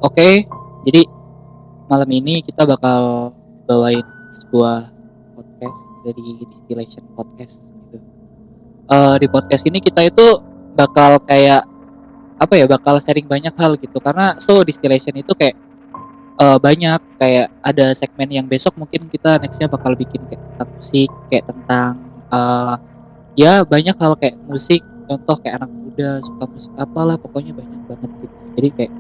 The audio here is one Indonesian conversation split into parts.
Oke, jadi malam ini kita bakal bawain sebuah podcast dari Distillation Podcast gitu. Di podcast ini kita itu bakal kayak apa ya, bakal sharing banyak hal gitu, karena Distillation itu kayak banyak, kayak ada segmen yang besok mungkin kita nextnya bakal bikin kayak tentang musik, kayak tentang ya banyak hal kayak musik, contoh kayak anak muda suka musik apalah, pokoknya banyak banget gitu. Jadi kayak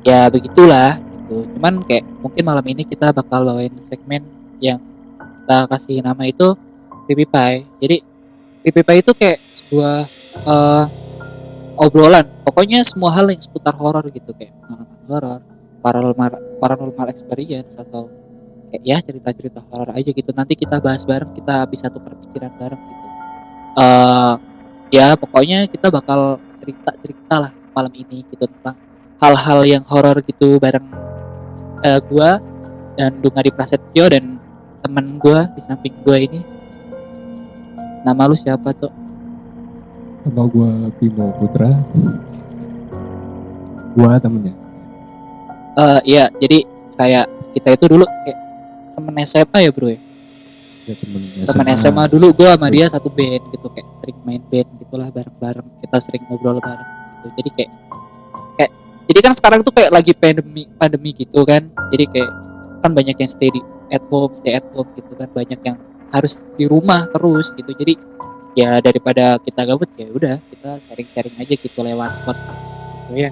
ya begitulah gitu. Cuman kayak mungkin malam ini kita bakal bawain segmen yang kita kasih nama itu Creepy Pie. Jadi Creepy Pie itu kayak sebuah eh, obrolan, pokoknya semua hal yang seputar horor gitu, kayak pengalaman horor, paranormal paranormal experience, atau kayak ya cerita-cerita horor aja gitu. Nanti kita bahas bareng, kita bisa tukar pikiran bareng gitu. eh Ya pokoknya kita bakal cerita-cerita lah malam ini gitu tentang hal-hal yang horor gitu bareng gua dan Dungadi Prasetyo dan temen gua di samping gua ini. Nama lu siapa tuh? Nama gue Bimo Putra. Gue temennya. Iya, jadi kayak kita itu dulu kayak temen SMA ya bro ya. Ya Temen SMA dulu gua sama dia satu band gitu, kayak sering main band gitulah bareng-bareng. Kita sering ngobrol bareng gitu. Jadi kayak jadi kan sekarang tuh kayak lagi pandemi gitu kan. Jadi kayak kan banyak yang stay at home gitu kan, banyak yang harus di rumah terus gitu. Jadi ya daripada kita gabut, ya udah kita sharing-sharing aja gitu lewat podcast gitu ya.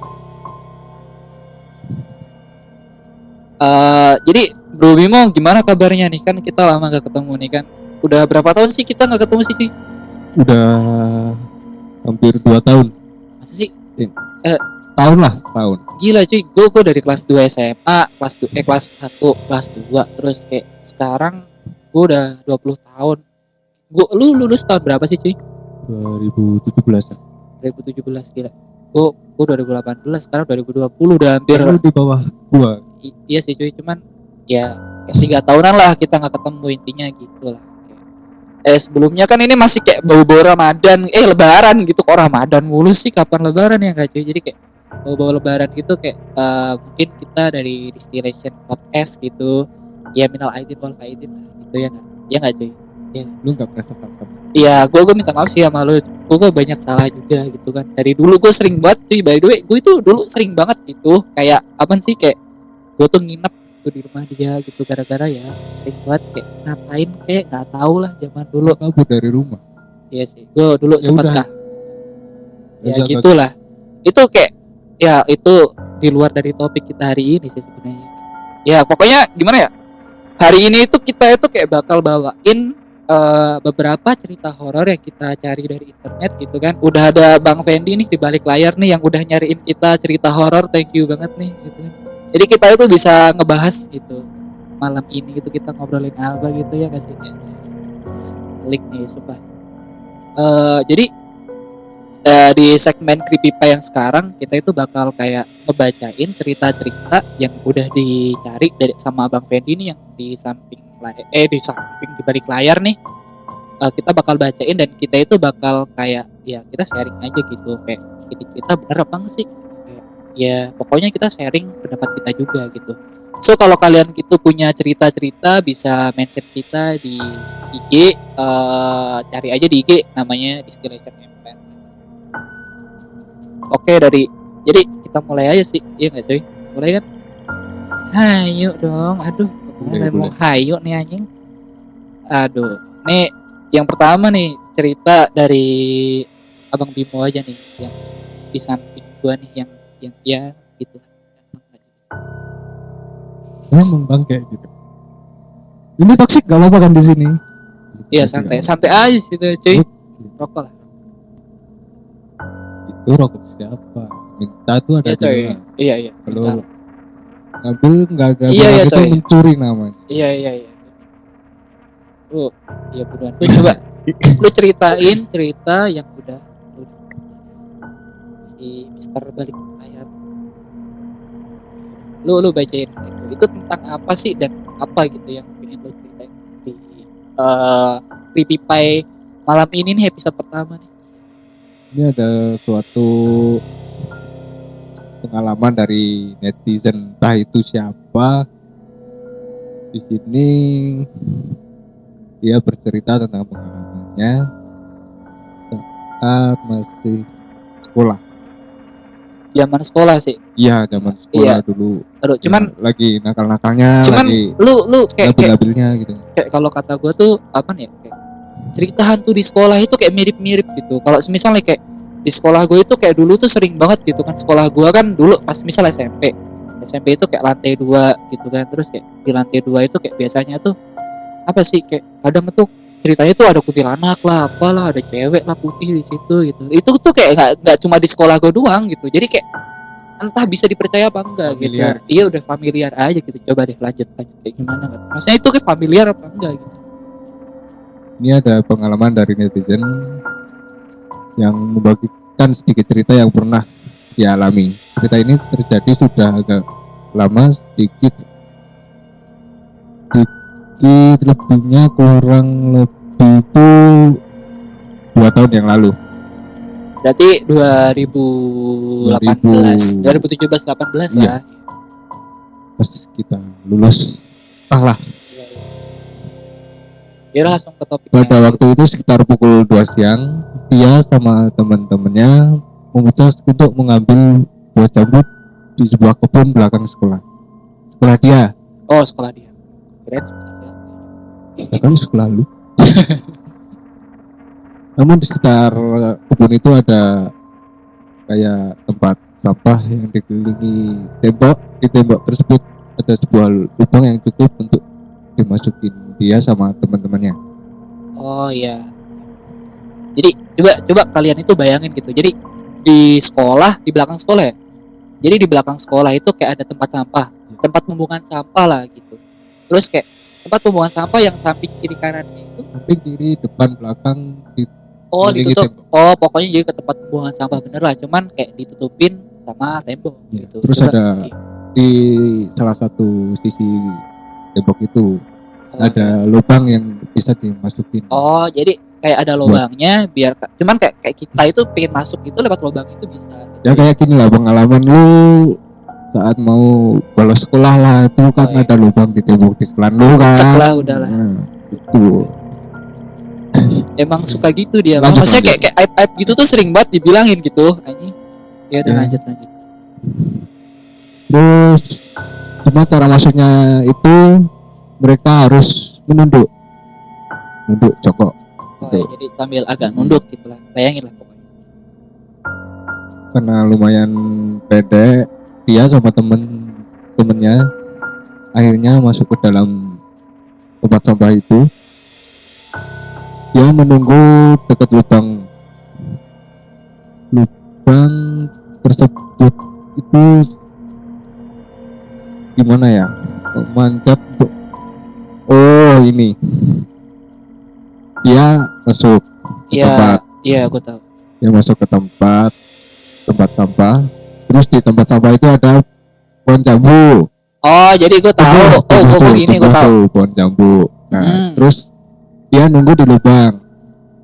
Jadi Bro Bimo, gimana kabarnya nih? Kan kita lama gak ketemu nih kan. Udah berapa tahun sih kita gak ketemu sih cuy? Udah hampir 2 tahun. Masa sih? Tahun lah, tahun. Gila cuy, gue dari kelas 2 SMA, kelas 1, kelas 2, terus kayak sekarang gue udah 20 tahun. Lu lulus tahun berapa sih cuy? 2017 ya. 2017, gila. Gue 2018, sekarang 2020, udah hampir. Lu di bawah gue. Iya sih cuy, cuman ya 3 tahunan lah kita gak ketemu, intinya gitu lah. Sebelumnya kan ini masih kayak bau-bau Ramadan, Lebaran gitu. Kok Ramadan mulu sih, kapan Lebaran ya gak cuy? Jadi kayak bau-bau Lebaran gitu, kayak mungkin kita dari Distillation Podcast gitu. Ya minal aidin wal faidin lah gitu ya gak? Ya gak cuy? Ya. Lu gak pernah salah. Iya, gue minta maaf sih sama lu. Gue banyak salah juga gitu kan. Dari dulu gue sering banget cuy, by the way, gue itu dulu sering banget gitu. Kayak apa sih, kayak gue tuh nginep tuh di rumah dia gitu, gara-gara ya sering banget kayak ngapain kayak nggak tahu lah zaman dulu. Kabur dari rumah. Iya sih, gue dulu Ya sempat udah. ya gitulah. Itu kayak ya itu di luar dari topik kita hari ini sih sebenarnya. Ya pokoknya gimana ya, hari ini itu kita itu kayak bakal bawain beberapa cerita horor yang kita cari dari internet gitu kan. Udah ada Bang Fendi nih di balik layar nih yang udah nyariin kita cerita horor, thank you banget nih gitu kan. Jadi kita itu bisa ngebahas gitu malam ini gitu, kita ngobrolin apa gitu ya, kasih klik nih sumpah. Jadi di segmen Creepypie yang sekarang kita itu bakal kayak ngebacain cerita-cerita yang udah dicari dari sama Bang Fendi nih yang di samping di balik layar nih. Kita bakal bacain dan kita itu bakal kayak ya kita sharing aja gitu, kayak kita bener apa enggak sih, kayak, ya pokoknya kita sharing pendapat kita juga gitu. So kalau kalian gitu punya cerita-cerita bisa mention kita di IG, cari aja di IG namanya Distillation Empire. Oke, jadi kita mulai aja sih, iya nggak cuy? Mulai kan? Hayu dong, aduh, mau hayu nih anjing. Aduh, nih yang pertama nih cerita dari Abang Bimo aja nih, yang di samping gua nih, yang ya gitu. Emang bang kayak gitu. Ini toksik gak apa-apa kan di sini? Iya santai aja sih cuy. Rokok lah. Itu rokok siapa? Minta tuh ada ya, coy. Iya. Kalau ngambil nggak ada iya, itu mencuri namanya. Iya. Iya buruan. Lu coba lu ceritain cerita yang udah si Mister balik layar. Lu bacain gitu. Itu tentang apa sih dan apa gitu yang pengen lu ceritain di Creepypie malam ini nih, episode pertama nih. Ini ada suatu pengalaman dari netizen, entah itu siapa. Di sini dia bercerita tentang pengalamannya saat masih sekolah. Zaman sekolah sih. Iya, zaman sekolah Iya. dulu. Aduh, cuman Ya, lagi nakal-nakalnya, lagi lu kayak labil-labilnya gitu. kayak kalau kata gue tuh apa nih ya, kayak cerita hantu di sekolah itu kayak mirip-mirip gitu. Kalau misalnya kayak di sekolah gue itu kayak dulu tuh sering banget gitu kan, sekolah gue kan dulu pas misal SMP itu kayak lantai 2 gitu kan, terus kayak di lantai 2 itu kayak biasanya tuh apa sih, kayak kadang tuh ceritanya tuh ada kuntilanak lah, apalah, ada cewek lah putih di situ gitu. Itu tuh kayak nggak cuma di sekolah gue doang gitu, jadi kayak entah bisa dipercaya apa enggak Familiar. gitu. Iya, udah familiar aja gitu. Coba deh lanjut kayak gimana gitu. Maksudnya itu kayak familiar apa enggak gitu. Ini ada pengalaman dari netizen yang membagikan sedikit cerita yang pernah dialami. Cerita ini terjadi sudah agak lama, sedikit lebihnya kurang lebih itu 2 tahun yang lalu. Berarti 2017 18 Iya. lah. Pas kita lulus lah. Ya udah langsung ke topik. Pada waktu itu sekitar pukul 2 siang, dia sama teman-temannya memutuskan untuk mengambil buah jambu di sebuah kebun belakang sekolah. Sekolah dia. Oh, sekolah dia. Keren sekolah dia. Kan sekolah lu. Namun di sekitar kebun itu ada kayak tempat sampah yang dikelilingi tembok. Di tembok tersebut ada sebuah lubang yang cukup untuk dimasukin dia sama teman-temannya. Oh iya. Jadi coba kalian itu bayangin gitu. Jadi di sekolah, di belakang sekolah ya. Jadi di belakang sekolah itu kayak ada tempat sampah, tempat pembuangan sampah lah gitu. Terus kayak tempat pembuangan sampah yang samping kiri kanannya itu, Samping kiri, depan, belakang dikelilingi ditutup. tembok. Oh, pokoknya jadi ke tempat pembuangan sampah bener lah, cuman kayak ditutupin sama tembok Ya, gitu. terus Coba, ada di salah satu sisi tembok itu ada lubang yang bisa dimasukin. Oh, jadi kayak ada lubangnya biar cuman kayak kita itu pengen masuk itu lewat lubang itu bisa. Ya kayak gini lah pengalaman lu saat mau bolos sekolah lah, itu kan iya. ada lubang di tembok di sekolah lu kan. Cek lah udahlah. Nah, itu. Emang suka gitu dia. Lanjut, Maksudnya lanjut. kayak aib gitu tuh sering banget dibilangin gitu. Anjing. Ya udah Ya. lanjut. Terus cuma cara masuknya itu mereka harus menunduk jongkok. Oh, Betul. jadi sambil agak nunduk gitu lah. Bayangin lah pokoknya. Karena lumayan pendek, dia sama temennya akhirnya masuk ke dalam tempat sampah itu. Dia menunggu dekat lubang tersebut itu gimana ya, manjat. Oh ini dia masuk ke tempat. Iya, aku tahu. Dia masuk ke tempat sampah. Terus di tempat sampah itu ada pohon jambu. Oh, jadi gue tahu. Gue ini gue tahu. Pohon jambu. Nah, Hmm. terus dia nunggu di lubang.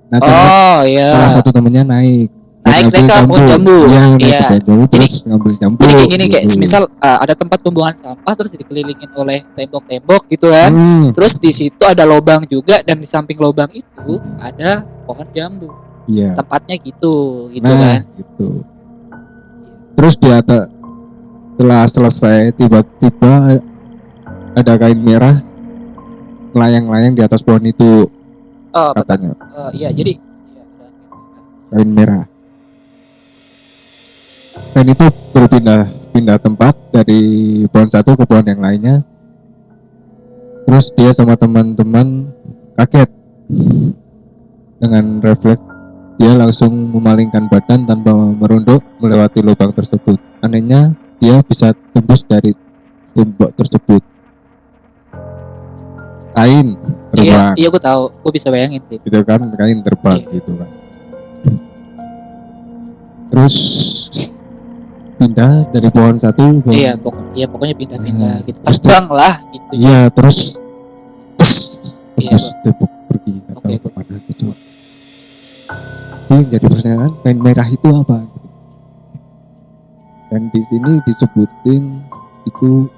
Nah, Oh, iya. salah satu temennya naik Naik ngambil ke pohon jambu. Iya, naik Iya. ke pohon jambu terus ngambil jambu. Jadi kayak gini, kayak gitu. semisal ada tempat pembuangan sampah terus dikelilingin oleh tembok-tembok gitu kan. Terus di situ ada lubang juga dan di samping lubang itu ada pohon jambu. Iya. Tempatnya gitu Nah, kan. gitu. Terus di atas setelah selesai tiba-tiba ada kain merah melayang-layang di atas pohon itu Oh, betul. katanya. Iya, jadi Kain merah. Kain itu berpindah tempat dari pohon satu ke pohon yang lainnya. Terus dia sama teman-teman kaget. Dengan refleks dia langsung memalingkan badan tanpa merunduk melewati lubang tersebut. Anehnya dia bisa tembus dari tembok tersebut. Kain terbang. Iya, gue tahu. Gue bisa bayangin sih. Gitu kan, kain terbang gitu kan. Terus pindah dari pohon satu pohon. Iya, pokoknya pindah-pindah gitu. Terus Terbang lah gitu. Iya, terus Iya, tembus tembok pergi nggak tahu Oke. kemana gitu. Jadi jadi pertanyaan, kain merah itu apa? Dan di sini disebutin itu,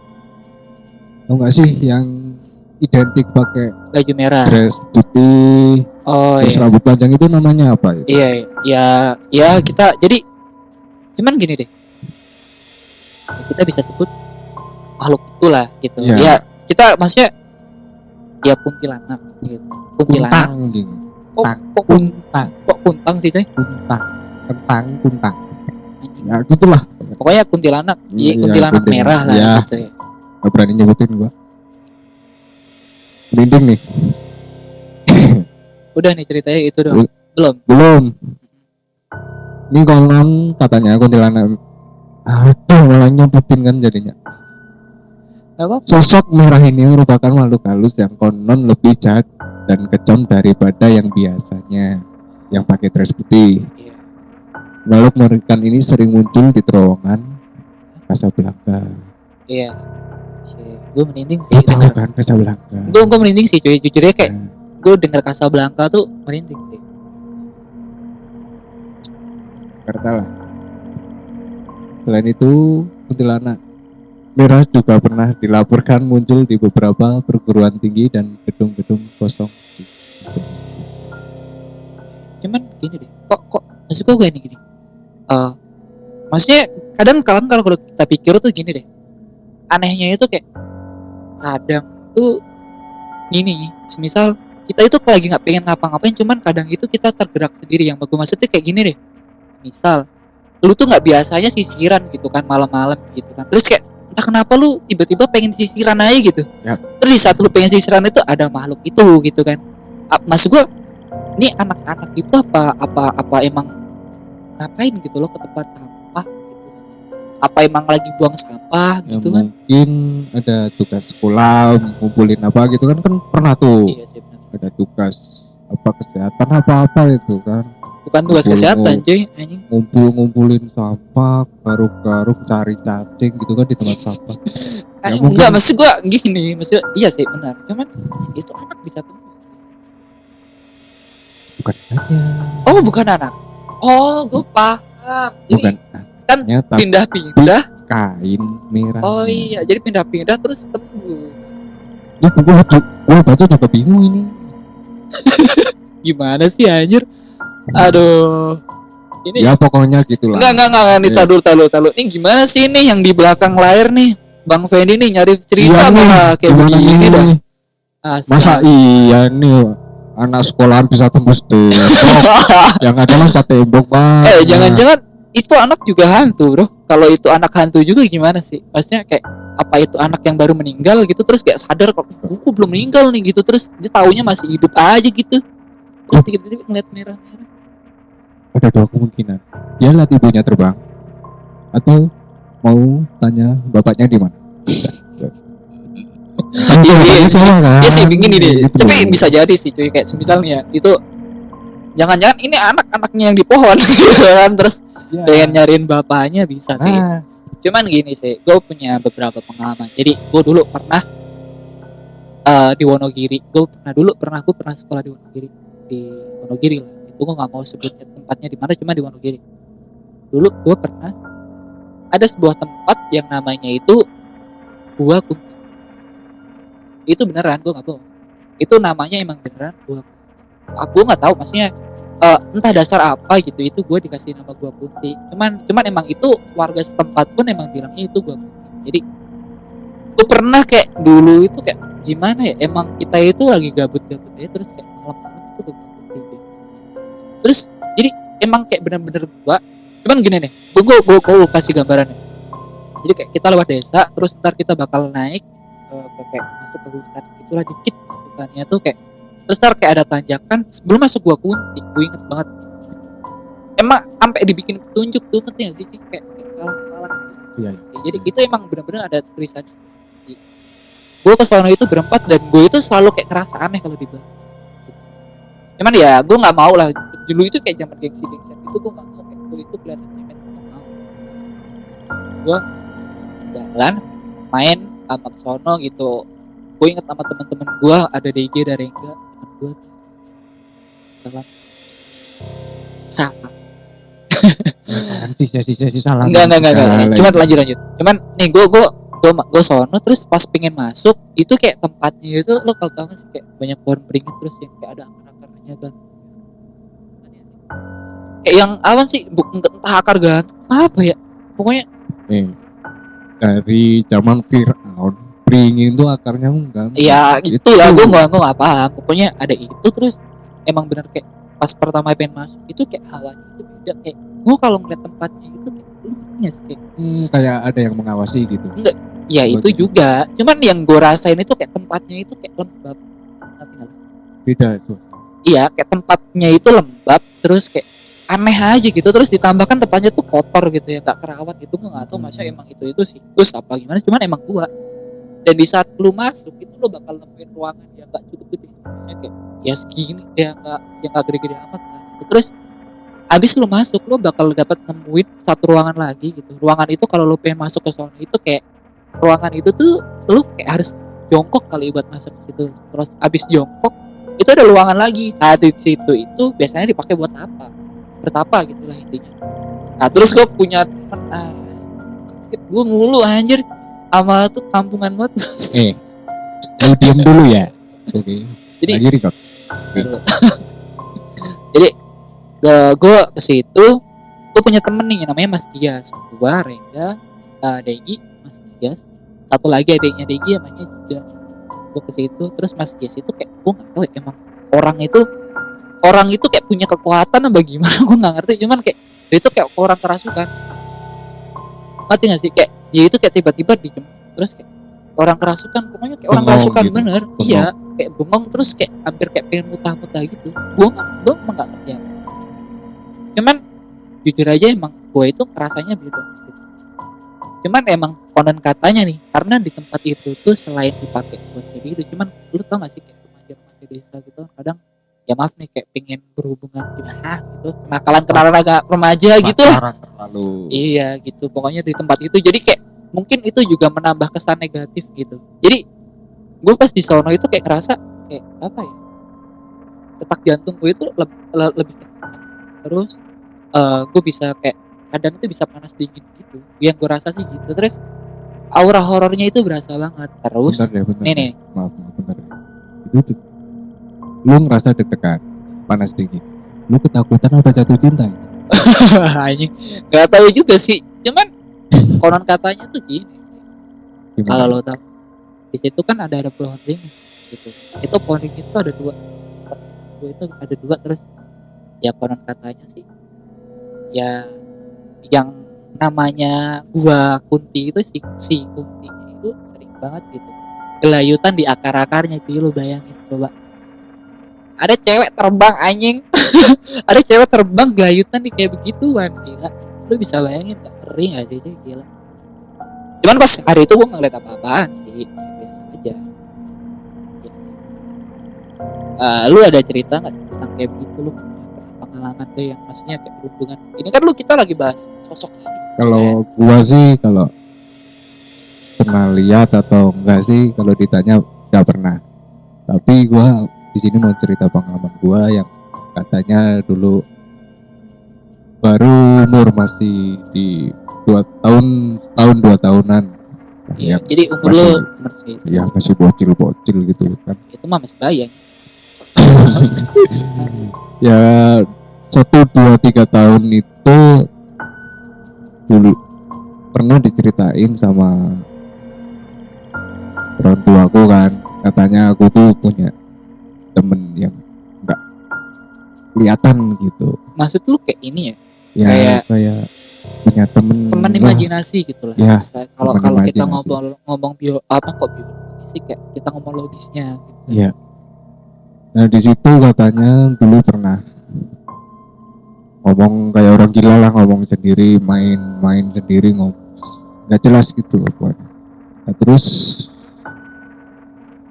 tau nggak sih yang identik pakai Baju merah. dress putih, Oh terus iya. rambut panjang itu namanya apa itu? Iya, iya, ya kita jadi cuman gini deh. Kita bisa sebut makhluk itulah gitu. Iya. Ya, kita maksudnya ya kuntilanak gitu. Kuntilanak. Kuntang gitu. Kok kuntang sih, coy? Kuntang. Ya gitulah. Pokoknya kuntilanak. Iya, Iya, kuntilanak kuntilanak. merah lah Iya. gitu ya. Gak berani nyebutin gua. Merinding nih. Udah nih ceritanya itu dong. Belum. Ini konon katanya kuntilanak. Aduh, malah nyebutin kan jadinya. Apa? Sosok merah ini merupakan makhluk halus yang konon lebih jahat dan kejam daripada yang biasanya yang pakai dress putih. Iya. Makhluk mengerikan ini sering muncul di terowongan Casablanca. Iya. Gue merinding sih Lu tahu denger. kan Casablanca? Gue merinding sih, cuy. Jujurnya kayak Nah, gue denger Casablanca tuh merinding sih. Jakarta lah. Selain itu, kuntilanak merah juga pernah dilaporkan muncul di beberapa perguruan tinggi dan gedung-gedung kosong. Cuman gini deh, kok maksud gue gini. Maksudnya kadang kalau kita pikir tuh gini deh, anehnya itu kayak kadang tuh gini, semisal kita itu lagi nggak pengen ngapa-ngapain, cuman kadang itu kita tergerak sendiri. Yang bagus maksudnya kayak gini deh, misal lu tuh nggak biasanya sisiran gitu kan malam-malam gitu kan, terus kayak entah kenapa lu tiba-tiba pengen sisiran aja gitu. Ya. Terus di saat lu pengen sisiran itu ada makhluk itu gitu kan. Maksud gue ini anak-anak itu apa emang ngapain gitu loh ke tempat sampah gitu. Apa emang lagi buang sampah Ya, gitu kan. mungkin ada tugas sekolah ngumpulin apa gitu kan pernah tuh. Iya sih benar. Ada tugas apa kesehatan apa itu kan. Bukan tugas kesehatan cuy anjing. Ngumpulin sampah, garuk-garuk cari cacing gitu kan di tempat sampah. Ya, Enggak, maksud gua gini, maksud iya sih benar. Cuman itu anak bisa tembus. Bukan aja. Oh, bukan anak. Oh, gua paham. Jadi Bukan kan nyata pindah-pindah. kain merah. Oh iya, jadi pindah-pindah terus tembus. Ini gue baca juga bingung ini. Gimana sih anjir? Aduh. Ini Ya pokoknya gitulah. enggak nih, Iya. tadur. Ini gimana sih nih yang di belakang layar nih? Bang Fendi nih nyari cerita Iya nih, malah kayak gimana begini nih? dah. Masa iya nih anak sekolahan bisa tembus tembok. Yang ada loncat tembok bang. Jangan-jangan itu anak juga hantu, bro. Kalau itu anak hantu juga gimana sih? Maksudnya kayak apa itu anak yang baru meninggal gitu terus kayak sadar kok buku belum meninggal nih gitu, terus dia taunya masih hidup aja gitu. Terus tiba-tiba ngeliat merah-merah. Ada dua kemungkinan. Dia lihat ibunya terbang atau mau tanya bapaknya di mana. Iya sih begini deh. Gitu. Tapi bisa jadi sih cuy, kayak misalnya itu jangan-jangan ini anak-anaknya yang di pohon gitu kan, terus Ya. pengen nyariin bapaknya bisa sih. Nah, Cuman gini sih, gue punya beberapa pengalaman. Jadi gue dulu pernah di Wonogiri. Gue pernah sekolah di Wonogiri lah. Itu gue nggak mau sebutnya tempatnya di mana, cuma di Wonogiri. Dulu gue pernah ada sebuah tempat yang namanya itu Gua Kunti. Itu beneran, gue nggak bohong. Itu namanya emang beneran Gua Kunti. Aku nggak tahu, maksudnya entah dasar apa gitu. Itu gue dikasih nama Gua Kunti. Cuman emang itu warga setempat pun emang bilangnya itu Gua Kunti. Jadi gue pernah kayak dulu itu kayak gimana ya? Emang kita itu lagi gabut-gabut ya, terus kayak malam-malam itu Gua Kunti. Gitu. Terus jadi emang kayak bener-bener gua. Cuman gini nih, gue kasih gambarannya. Jadi kayak kita lewat desa, terus ntar kita bakal naik ke kayak masuk ke hutan, itulah dikit hutannya tuh kayak, terus ntar kayak ada tanjakan sebelum masuk Gua Kunti. Gue inget banget. Emang sampai dibikin petunjuk tuh, ngerti gak sih? Kayak palang-palang gitu. iya. Jadi itu emang benar-benar ada tulisannya. Gue ke sono itu berempat dan gue itu selalu kayak kerasa aneh kalau di belakang. Cuman ya gue nggak mau lah. Dulu itu kayak zaman gengsi-gengsian itu gue nggak mau, kayak gue itu kelihatan cemen, gue nggak mau. Gue jalan main sama ke sono gitu. Gue inget sama teman-teman gue ada DG dari enggak teman gue jalan. Jangan sisa lah. Enggak. Cuman lanjut. Cuman nih gue sono terus pas pengen masuk itu kayak tempatnya itu lo kalau tahu sih kayak banyak pohon beringin terus yang kayak ada akar-akarnya kan. Kayak yang apa sih? Entah akar gantung apa ya? Pokoknya dari zaman Fir'aun beringin itu akarnya enggak. Iya itu lah gue nggak paham. Pokoknya ada itu terus emang bener kayak pas pertama pengen masuk itu kayak hawanya itu beda kayak gue kalau ngeliat tempatnya itu kayak lu ngerti sih kayak ada yang mengawasi gitu. Enggak, ya itu juga. Cuman yang gue rasain itu kayak tempatnya itu kayak lembab. Beda tuh. Iya, kayak tempatnya itu lembab terus kayak aneh aja gitu terus ditambahkan tempatnya tuh kotor gitu ya nggak kerawat gitu gue nggak tahu masa emang itu sih terus apa gimana cuman emang gua dan di saat lu masuk itu lu bakal nemuin ruangan yang nggak cukup gede maksudnya kayak ya segini ya nggak gede-gede amat lah gitu. Terus abis lu masuk lu bakal dapat nemuin satu ruangan lagi gitu. Ruangan itu kalau lu pengen masuk ke sana itu kayak ruangan itu tuh lu kayak harus jongkok kali buat masuk ke situ. Terus abis jongkok itu ada ruangan lagi. Nah di situ itu biasanya dipakai buat apa? Bertapa gitu lah intinya. Nah terus gue punya temen gue mulu anjir sama tuh kampungan banget. Lu diam dulu ya. Oke. Jadi lagi record. Jadi gue ke situ gue punya temen nih namanya Mas Dias. Gue Rengga, Degi, Mas Dias. Satu lagi adiknya Degi namanya Jida. Gue ke situ terus Mas Dias itu kayak gue nggak tahu emang orang itu kayak punya kekuatan apa gimana gue nggak ngerti cuman kayak dia itu kayak orang kerasukan ngerti nggak sih kayak dia itu kayak tiba-tiba diem terus kayak orang kerasukan pokoknya kayak orang kerasukan gitu. Bener bengong. Iya kayak bengong terus kayak hampir kayak pengen mutah-mutah gitu gue emang nggak ngerti apa cuman jujur aja emang gue itu rasanya beda gitu. Cuman emang konon katanya nih karena di tempat itu tuh selain dipakai buat jadi itu cuman lu tau gak sih kayak remaja-remaja desa gitu kadang ya maaf nih kayak pengen berhubungan gimana gitu kenakalan agak remaja gitu lah terlalu iya gitu pokoknya di tempat itu jadi kayak mungkin itu juga menambah kesan negatif gitu jadi gue pas di sono itu kayak ngerasa kayak apa ya detak jantung gue itu lebih kencang terus gue bisa kayak kadang itu bisa panas dingin gitu yang gue rasa sih gitu terus aura horornya itu berasa banget terus bentar. nih maaf bentar itu lu ngerasa deg-degan panas dingin lu ketakutan apa jatuh cinta anjing nggak tahu juga sih cuman konon katanya tuh gini kalau lo tahu di situ kan ada pohon beringin gitu itu pohon beringin itu ada dua itu ada dua terus ya konon katanya sih ya yang namanya gua Kunti itu si Kuntinya itu sering banget gitu gelayutan di akar-akarnya itu lo bayangin coba ada cewek terbang anjing ada cewek terbang gelayutan di kayak begituan gila lu bisa bayangin gak ngeri gak sih gila cuman pas hari itu gue gak ngeliat apa-apaan sih biasa aja lu ada cerita gak tentang kayak begitu lu pengalaman tuh yang maksudnya kayak berhubungan ini kan kita lagi bahas sosok ini kalau gua sih kalau pernah lihat atau enggak sih kalau ditanya gak pernah tapi gua di sini mau cerita pengalaman gua yang katanya dulu baru umur masih di 2 tahunan. Iya, jadi umur lu segitu. Ya masih bocil gitu kan. Itu mah masih bayang. Ya 1, 2, 3 tahun itu dulu pernah diceritain sama orang tuaku kan katanya aku tuh punya temen yang enggak kelihatan gitu. Maksud lu kayak ini ya? Kayak punya temen imajinasi gitu lah. Ya, kalau kita ngomong biologi sih kayak kita ngomong logisnya gitu. Iya. Nah, di situ katanya dulu pernah ngomong kayak orang gila lah, ngomong sendiri, main sendiri, ngomong enggak jelas gitu pokoknya. Nah, terus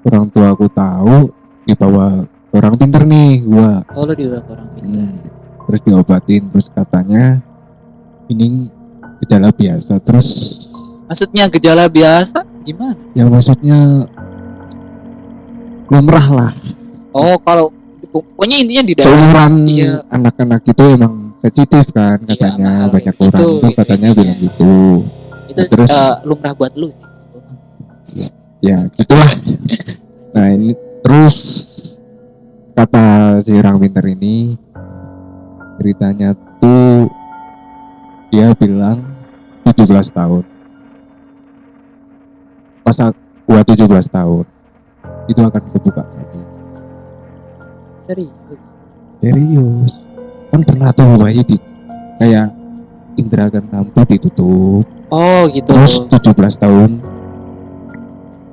orang tua aku tahu dibawa orang pinter nih gua. Oh, lu dibawa orang pinter. Terus diobatin terus katanya ini gejala biasa. Terus maksudnya gejala biasa gimana? Ya maksudnya lumrah lah. Oh, kalau pokoknya intinya di dalam seumuran anak-anak itu emang sensitif kan Iya, katanya, mahal banyak kayak orang gitu, tuh katanya kayaknya. bilang gitu. Itu Terus lumrah buat lu sih. ya gitulah. Nah ini terus kata si orang pintar ini ceritanya tuh dia bilang 17 tahun. Masa gua 17 tahun itu akan kebuka lagi. Serius. Kan pernah tuh bayi di kayak indera keenam tuh ditutup. Oh gitu. Terus 17 tahun.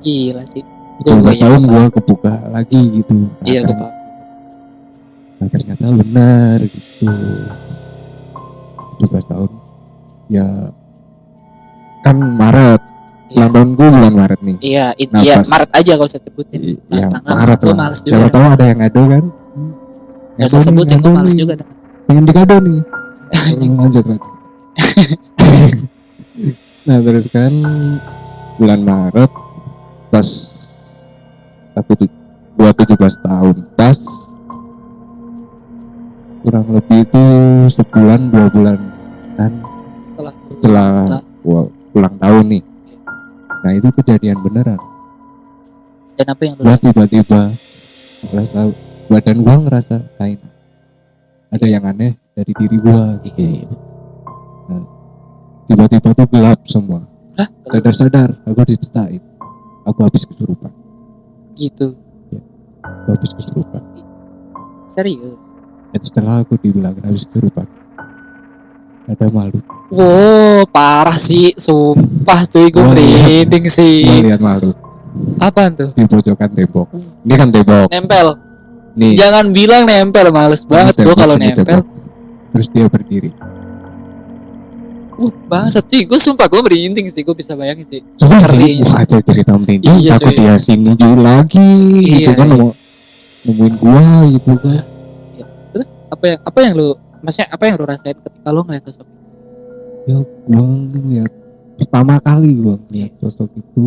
Gila sih. 17 tahun gua kebuka lagi gitu. Iya gue paham. Nah, ternyata benar gitu. 17 tahun. Ya kan Maret. Ulang tahunku bulan Maret nih. Iya, Nah, iya pas- Maret aja gak usah sebutin. Iya, Tanggal Maret gue lah. males juga. Siapa tahu ada yang ngado kan? Gak usah sebutin, gue males juga. Pengen dikado nih. Lanjut lagi. Nah terus kan bulan Maret pas aku gua 17 tahun pas kurang lebih itu sebulan 2 bulan kan setelah gua ulang tahun nih. Nah itu kejadian beneran. Dan apa yang lu Gua tiba-tiba ngerasa badan gua ngerasa kain ada yang aneh dari diri gua gitu. Nah, tiba-tiba tuh gelap semua. Hah? Sadar-sadar aku diceritain. Aku habis kesurupan. Gitu. Aku habis kesurupan. Serius? Dan setelah aku dibilang habis kesurupan, ada makhluk. Wow, parah sih, sumpah cuy, gue merinding sih. Gua lihat makhluk Apaan tuh? di pojokan tembok. Ini kan tembok. Nempel. Nih. Jangan bilang nempel, males banget gue kalau nempel. Tembok. Terus dia berdiri. Bangsat cuy, gue sumpah gue merinding sih, gue bisa bayangin sih. Ngeri. Wah, aja cerita merinding. Iya, takut cuy. dia sini juga lagi. Iya, gitu kan iya. nemuin gua gitu kan. Terus apa yang lu, maksudnya apa yang lu rasain ketika lu ngeliat sosok? Ya gua ngeliat pertama kali gua ngeliat sosok itu,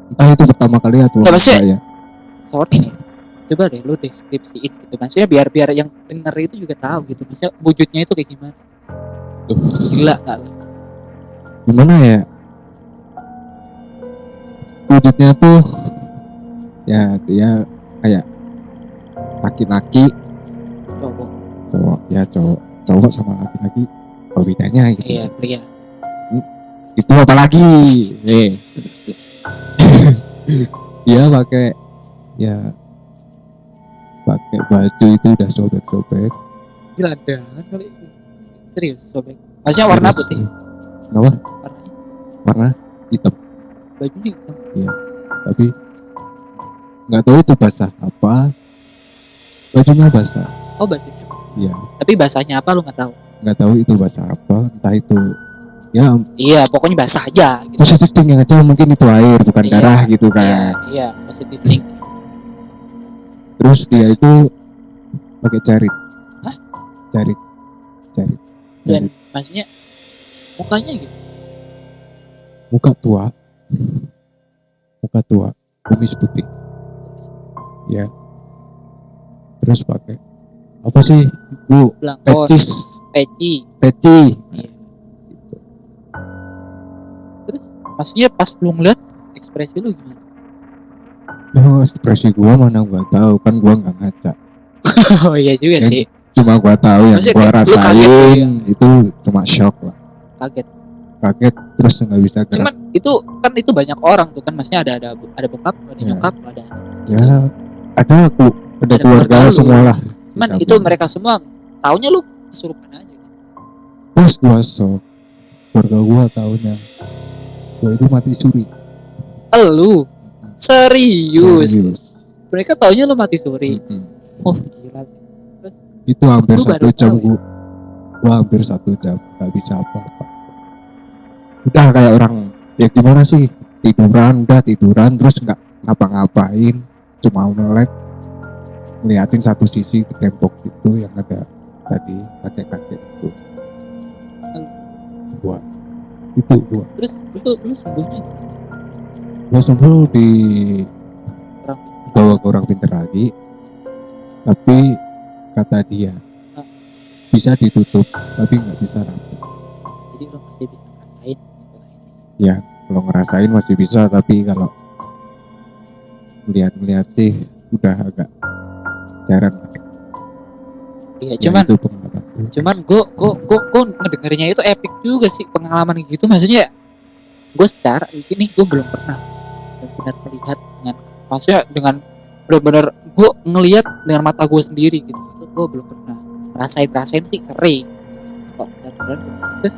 entah itu pertama kali atau Nggak, maksudnya ya. Sorry nih, coba deh lu deskripsiin gitu, maksudnya biar yang denger itu juga tahu gitu, maksudnya wujudnya itu kayak gimana? Gila gak lu? Gimana ya? Wujudnya tuh ya dia kayak laki-laki, Cowok. cowok sama laki-laki, apa bedanya gitu. Iya, pria. Itu apa lagi? Dia pakai baju itu udah sobek-sobek. Gila banget kali. Serius sobek. Maksudnya warna Serius. putih. Kenapa? Warnanya Warna hitam. bajunya hitam. Iya. Tapi nggak tahu itu basah apa. Bajunya basah. Oh, basahnya. Iya. Tapi basahnya apa lu nggak tahu? Nggak tahu itu basah apa. Entah itu ya Iya, pokoknya basah aja gitu. positif thinking aja, mungkin itu air bukan Iya. darah gitu Iya, kan. iya, positive thinking. Terus dia itu pakai jarit. Hah? Jarit. Dan maksudnya mukanya gitu. Muka tua, kumis putih. Ya. Terus pakai apa sih bu? Belangkon, Peci. Iya. Terus maksudnya pas lu ngeliat ekspresi lu gimana? Oh, ekspresi gua mana gua tahu, kan gua nggak ngaca. Oh iya juga Yang sih. Cuma gua tahu yang Maksudnya gua kayak lu kaget gitu rasain ya? itu cuma shock lah. Kaget. Terus nggak bisa gerak. Cuman itu banyak orang tuh kan, maksudnya ada bokap, ada Ya. nyokap, ada. Ya ada Ada keluarga keluarga lu. semua lah. Cuman Bisa itu bilang. mereka semua taunya lu kesurupan aja. Pas gua shock, keluarga gua taunya gua itu mati suri. Lu serius? Mereka taunya lu mati suri. Mm-mm. Oh gila. Itu hampir Gua 1 baru jam tahu ya. gua hampir 1 jam nggak bisa apa-apa. Udah kayak orang ya gimana sih, tiduran terus nggak ngapa-ngapain, cuma melek ngeliatin satu sisi ke tembok itu yang ada tadi kakek-kakek itu. Gua Terus lu sembuhnya gimana? gua sembuh di Orang bawa ke orang pintar lagi, tapi kata dia bisa ditutup tapi nggak bisa rapat. Jadi lo masih bisa ngerasain gitu. Ya kalau ngerasain masih bisa, tapi kalau melihat sih udah agak jarang. Iya, Ya, cuman itu pengalaman. gue ngedengerinnya itu epic juga sih pengalaman gitu. Maksudnya gue secara ini gue belum pernah benar-benar melihat dengan, maksudnya dengan benar-benar gue ngelihat dengan mata gue sendiri gitu. Itu gue belum pernah rasain sih sering. Kok benar-benar terus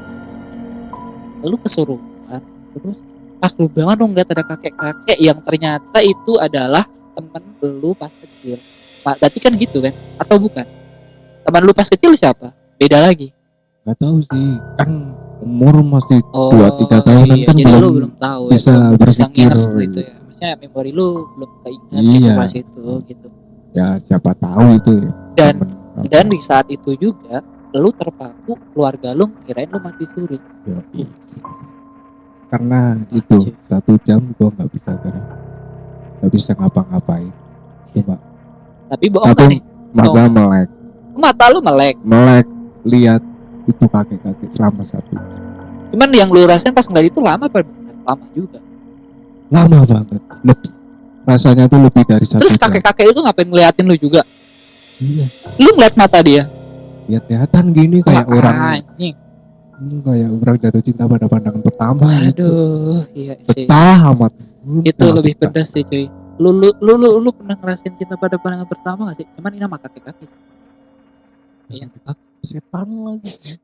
lu kesurupan, terus pas lu bangun dong lihat ada kakek-kakek yang ternyata itu adalah temen lu pas kecil. Berarti kan gitu kan? Atau bukan? Teman lu pas kecil siapa? Beda lagi. Nggak tahu sih, kan umur masih Oh 2-3 tahunan iya, kan jadi lu belum belum tahu bisa ya, belum bisa berpikir. nginget itu ya. Maksudnya memori lu belum keinget Iya. gitu pas itu gitu. Ya siapa tahu itu ya, Dan temen. dan di saat itu juga lu terpaku, keluarga lu kirain lu mati suri. Ya, karena itu 1 jam gua nggak bisa ngapa-ngapain. Coba Tapi bohong aku kan nih? mata melek Mata lu melek. lihat itu kakek-kakek selama 1 jam. Cuman yang lu rasain pas ngeliat itu lama apa bentar? Lama juga. Lama banget, rasanya tuh lebih dari 1 Terus jam. kakek-kakek itu ngapain ngeliatin lu juga? Iya, Lu ngeliat mata dia? lihat-lihatan gini kayak Wah, orang anjing. kayak orang jatuh cinta pada pandangan pertama gitu. Aduh, iya sih. Betah amat. Itu lebih pedas sih cuy. Lu pernah ngerasain cinta pada pandangan pertama gak sih? Cuman ini sama kakek-kakek. Iya. Setan lagi.